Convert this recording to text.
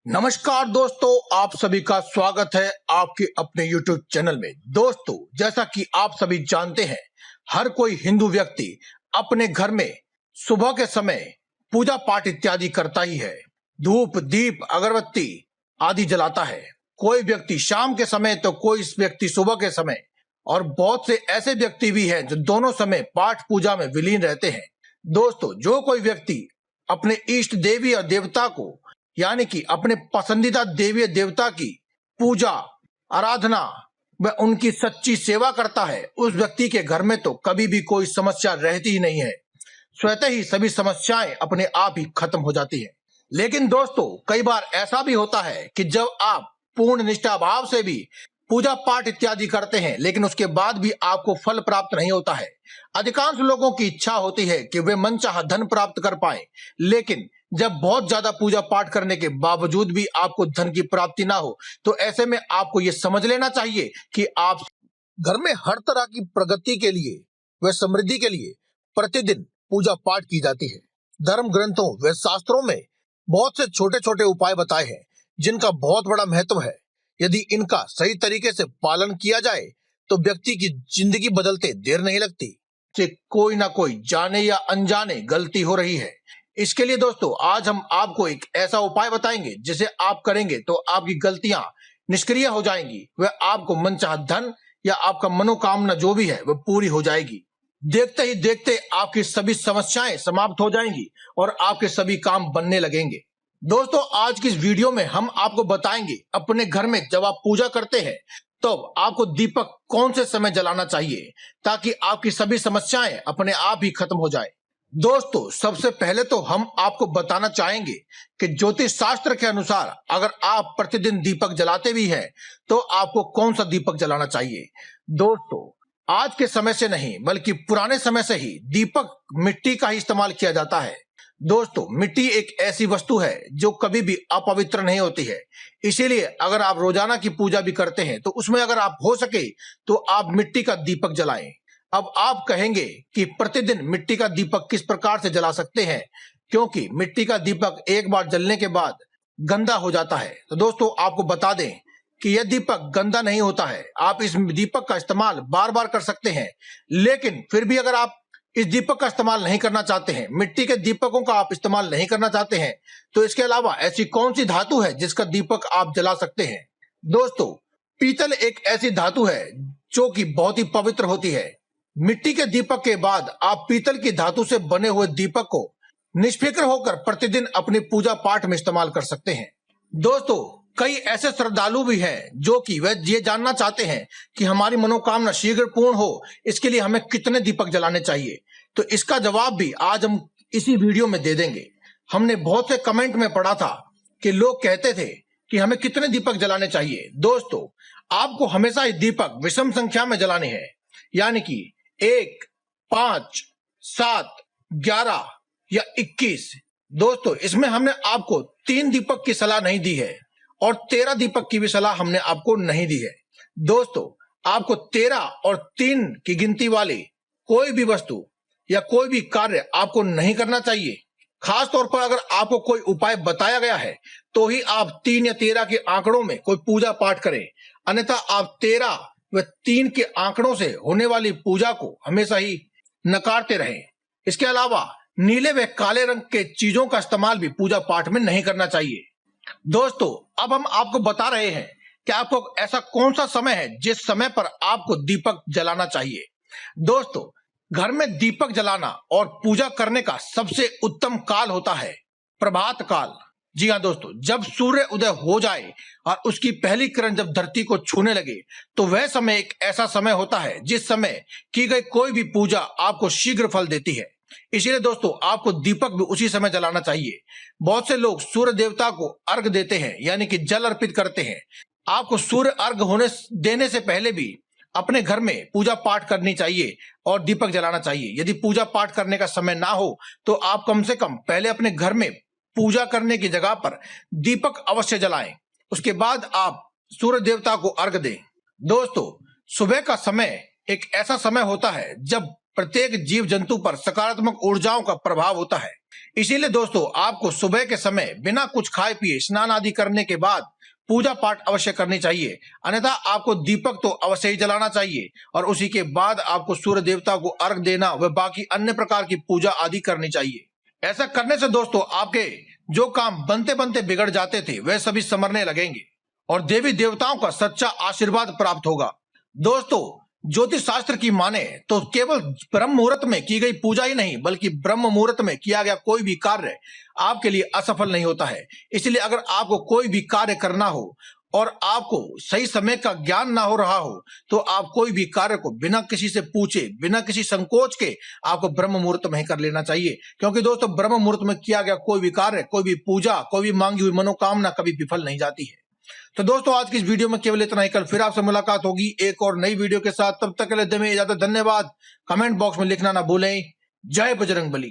नमस्कार दोस्तों, आप सभी का स्वागत है आपके अपने YouTube चैनल में। दोस्तों, जैसा कि आप सभी जानते हैं, हर कोई हिंदू व्यक्ति अपने घर में सुबह के समय पूजा पाठ इत्यादि करता ही है। धूप दीप अगरबत्ती आदि जलाता है। कोई व्यक्ति शाम के समय तो कोई व्यक्ति सुबह के समय, और बहुत से ऐसे व्यक्ति भी हैं जो दोनों समय पाठ पूजा में विलीन रहते हैं। दोस्तों, जो कोई व्यक्ति अपने इष्ट देवी और देवता को यानी कि अपने पसंदीदा देवी देवता की पूजा आराधना व उनकी सच्ची सेवा करता है, उस व्यक्ति के घर में तो कभी भी कोई समस्या रहती ही नहीं है। स्वतः ही सभी समस्याएं अपने आप ही खत्म हो जाती है। लेकिन दोस्तों, कई बार ऐसा भी होता है कि जब आप पूर्ण निष्ठा भाव से भी पूजा पाठ इत्यादि करते हैं, लेकिन उसके बाद भी आपको फल प्राप्त नहीं होता है। अधिकांश लोगों की इच्छा होती है कि वे मनचाहा धन प्राप्त कर पाएं, लेकिन जब बहुत ज्यादा पूजा पाठ करने के बावजूद भी आपको धन की प्राप्ति ना हो, तो ऐसे में आपको ये समझ लेना चाहिए कि आप घर में हर तरह की प्रगति के लिए व समृद्धि के लिए प्रतिदिन पूजा पाठ की जाती है। धर्म ग्रंथों व शास्त्रों में बहुत से छोटे छोटे उपाय बताए हैं, जिनका बहुत बड़ा महत्व है। यदि इनका सही तरीके से पालन किया जाए तो व्यक्ति की जिंदगी बदलते देर नहीं लगती। से कोई ना कोई जाने या अनजाने गलती हो रही है। इसके लिए दोस्तों, आज हम आपको एक ऐसा उपाय बताएंगे जिसे आप करेंगे तो आपकी गलतियां निष्क्रिय हो जाएंगी, वह आपको मनचाहा धन या आपका मनोकामना जो भी है वह पूरी हो जाएगी। देखते ही देखते आपकी सभी समस्याएं समाप्त हो जाएंगी और आपके सभी काम बनने लगेंगे। दोस्तों, आज की इस वीडियो में हम आपको बताएंगे अपने घर में जब आप पूजा करते हैं तो आपको दीपक कौन से समय जलाना चाहिए, ताकि आपकी सभी समस्याएं अपने आप ही खत्म हो जाए। दोस्तों, सबसे पहले तो हम आपको बताना चाहेंगे कि ज्योतिष शास्त्र के अनुसार अगर आप प्रतिदिन दीपक जलाते भी हैं तो आपको कौन सा दीपक जलाना चाहिए। दोस्तों, आज के समय से नहीं बल्कि पुराने समय से ही दीपक मिट्टी का ही इस्तेमाल किया जाता है। दोस्तों, मिट्टी एक ऐसी वस्तु है जो कभी भी अपवित्र नहीं होती है। इसीलिए अगर आप रोजाना की पूजा भी करते हैं तो उसमें अगर आप हो सके तो आप मिट्टी का दीपक जलाएं। अब आप कहेंगे कि प्रतिदिन मिट्टी का दीपक किस प्रकार से जला सकते हैं, क्योंकि मिट्टी का दीपक एक बार जलने के बाद गंदा हो जाता है। तो दोस्तों, आपको बता दें कि यह दीपक गंदा नहीं होता है। आप इस दीपक का इस्तेमाल बार बार कर सकते हैं, लेकिन फिर भी अगर आप इस दीपक का इस्तेमाल नहीं करना चाहते हैं, मिट्टी के दीपकों का आप इस्तेमाल नहीं करना चाहते हैं, तो इसके अलावा ऐसी कौन सी धातु है जिसका दीपक आप जला सकते हैं। दोस्तों, पीतल एक ऐसी धातु है जो कि बहुत ही पवित्र होती है। मिट्टी के दीपक के बाद आप पीतल की धातु से बने हुए दीपक को निष्फिक्र होकर प्रतिदिन अपने पूजा पाठ में इस्तेमाल कर सकते हैं। दोस्तों, कई ऐसे श्रद्धालु भी हैं जो कि वह ये जानना चाहते हैं कि हमारी मनोकामना शीघ्र पूर्ण हो, इसके लिए हमें कितने दीपक जलाने चाहिए। तो इसका जवाब भी आज हम इसी वीडियो में दे देंगे। हमने बहुत से कमेंट में पढ़ा था कि लोग कहते थे कि हमें कितने दीपक जलाने चाहिए। दोस्तों, आपको हमेशा ही दीपक विषम संख्या में जलाने हैं, यानी कि 1, 5, 7, 11 या 21। दोस्तों, इसमें हमने आपको 3 दीपक की सलाह नहीं दी है और 13 दीपक की भी सलाह हमने आपको नहीं दी है। दोस्तों, आपको 13 और 3 की गिनती वाली कोई भी वस्तु या कोई भी कार्य आपको नहीं करना चाहिए। खास तौर पर अगर आपको कोई उपाय बताया गया है तो ही आप 3 या 13 के आंकड़ों में कोई पूजा पाठ करें, अन्यथा आप 13 व 3 के आंकड़ों से होने वाली पूजा को हमेशा ही नकारते रहें। इसके अलावा नीले व काले रंग के चीजों का इस्तेमाल भी पूजा पाठ में नहीं करना चाहिए। दोस्तों, अब हम आपको बता रहे हैं कि आपको ऐसा कौन सा समय है जिस समय पर आपको दीपक जलाना चाहिए। दोस्तों, घर में दीपक जलाना और पूजा करने का सबसे उत्तम काल होता है प्रभात काल। जी हाँ दोस्तों, जब सूर्य उदय हो जाए और उसकी पहली किरण जब धरती को छूने लगे तो वह समय एक ऐसा समय होता है जिस समय की गई कोई भी पूजा आपको शीघ्र फल देती है। इसीलिए दोस्तों, आपको दीपक भी उसी समय जलाना चाहिए। बहुत से लोग सूर्य देवता को अर्घ देते हैं, यानी कि जल अर्पित करते हैं। आपको सूर्य अर्घ होने देने से पहले भी अपने घर में पूजा पाठ करनी चाहिए और दीपक जलाना चाहिए। यदि पूजा पाठ करने का समय ना हो तो आप कम से कम पहले अपने घर में पूजा करने की जगह पर दीपक अवश्य जलाएं। उसके बाद आप सूर्य देवता को अर्घ दें। दोस्तों, सुबह का समय एक ऐसा समय होता है जब प्रत्येक जीव जंतु पर सकारात्मक ऊर्जाओं का प्रभाव होता है। इसीलिए दोस्तों आपको सुबह के समय बिना कुछ खाए पिए स्नान आदि करने के बाद पूजा पाठ अवश्य करनी चाहिए। अन्यथा आपको दीपक तो अवश्य ही जलाना चाहिए और उसी के बाद आपको सूर्य देवता को अर्घ देना व बाकी अन्य प्रकार की पूजा आदि करनी चाहिए। ऐसा करने से दोस्तों आपके जो काम बनते बनते बिगड़ जाते थे वह सभी संवरने लगेंगे और देवी देवताओं का सच्चा आशीर्वाद प्राप्त होगा। दोस्तों ज्योतिष शास्त्र की माने तो केवल ब्रह्म मुहूर्त में की गई पूजा ही नहीं बल्कि ब्रह्म मुहूर्त में किया गया कोई भी कार्य आपके लिए असफल नहीं होता है। इसलिए अगर आपको कोई भी कार्य करना हो और आपको सही समय का ज्ञान ना हो रहा हो तो आप कोई भी कार्य को बिना किसी से पूछे बिना किसी संकोच के आपको ब्रह्म मुहूर्त में ही कर लेना चाहिए, क्योंकि दोस्तों ब्रह्म मुहूर्त में किया गया कोई भी कार्य, कोई भी पूजा, कोई भी मांगी हुई मनोकामना कभी विफल नहीं जाती है। तो दोस्तों आज की इस वीडियो में केवल इतना ही। कल फिर आपसे मुलाकात होगी एक और नई वीडियो के साथ। तब तक के लिए दे में इजाजत। धन्यवाद। कमेंट बॉक्स में लिखना ना भूलें। जय बजरंगबली।